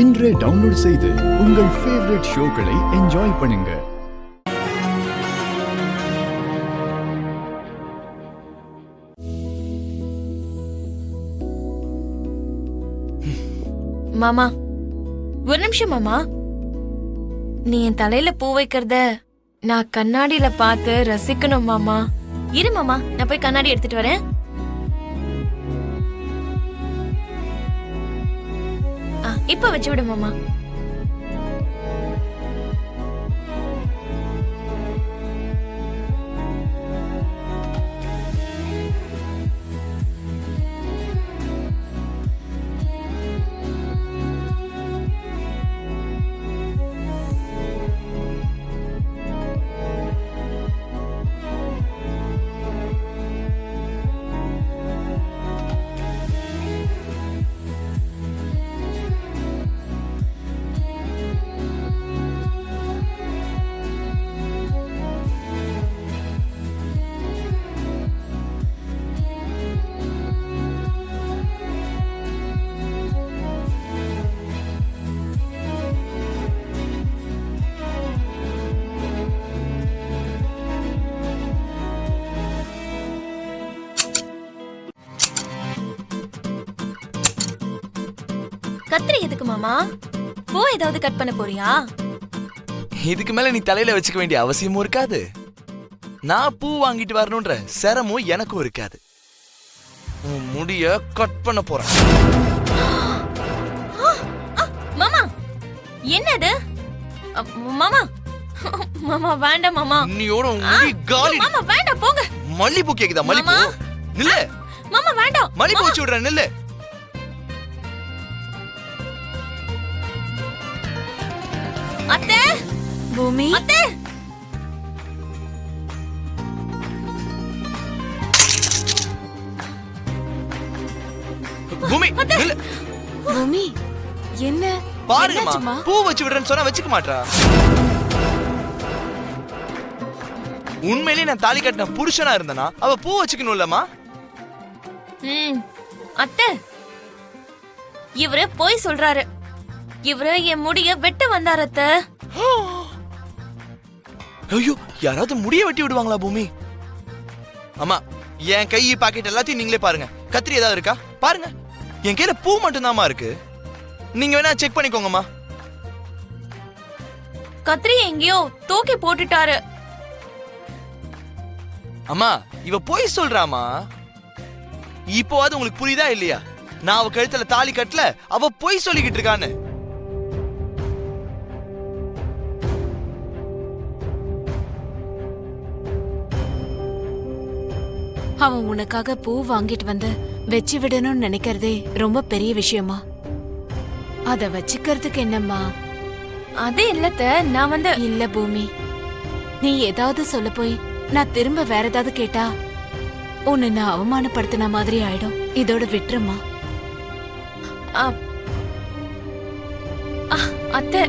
இன்றே டவுன்லோட் செய்து உங்கள் ஃபேவரட் ஷோக்களை என்ஜாய் பண்ணுங்க. மாமா, ஒரு நிமிஷம் மாமா. நீ என் தலையில பூ வைக்கிறத நான் கண்ணாடியில பார்த்து ரசிக்கணும் மாமா. இரு மாமா, நான் போய் கண்ணாடி எடுத்துட்டு வரேன். இப்ப வச்சு விடு மாமா. கத்திரி எதுக்கு மாமா? பூ ஏதாவது கட் பண்ண போறியா? இதுக்கு மேல நீ தலையில வச்சுக்க வேண்டிய அவசியமும் இருக்காது. நான் பூ வாங்கிட்டு வரணும்ன்ற சிரமும் எனக்கும் இருக்காது. உன் முடிய கட் பண்ண போறேன். மாமா, என்னது? மாமா மாமா வேண்டாம் மாமா. இன்னியோட முடி காலி. மாமா வேண்டாம், போங்க. மல்லிப்பூ கேக்குதா? மல்லிப்பூ நில்லு. மாமா வேண்டாம். மல்லிப்பூ வச்சு விடுறேன், நில்லு. அத்தை, பூமி, அத்தை. பூமி நில்லு. பூமி, என்ன பாருங்கம்மா, பூ வச்சு விடுறேன்னு சொன்னா வச்சுக்க மாட்டா. உண்மையிலேயே நான் தாலி கட்டின புருஷனா இருந்தனா அவ பூ வச்சுக்கணும்லமா. அத்தை, இவரு போய் சொல்றாரு. இவரு என் முடிய வெட்ட வந்தாரு அத்தை. ஐயோ, யாராவது முடிய வெட்டி விடுவாங்களா பூமி? அம்மா, என் கை பாக்கெட் எல்லாத்தையும் நீங்களே பாருங்க. கத்திரி ஏதாவது இருக்கா பாருங்க. என் கையில பூ மட்டும்தாம்மா இருக்கு. நீங்க வேணா செக் பண்ணிக்கோங்கம்மா. கத்திரி எங்கேயோ தூக்கி போட்டுட்டாரு. அம்மா, இவ போய் சொல்றாமா. இப்போவாது உங்களுக்கு புரியுதா இல்லையா? நான் அவ கழுத்துல தாலி கட்டல, அவ போய் சொல்லிக்கிட்டு இருக்கான்னு. அவன் உனக்காக பூ வாங்கிட்டு வந்து வச்சு விடணும்னு நினைக்கிறதே ரொம்ப பெரிய விஷயமா? அத வச்சுக்கிறதுக்கு என்னம்மா? அது இல்லத்த, நான் வந்து இல்ல பூமி, நீ ஏதாவது சொல்ல போய் நான் திரும்ப வேற ஏதாவது கேட்டா உன்னை நான் அவமானப்படுத்தின மாதிரி ஆயிடும். இதோட விட்டுருமா? அத்தை,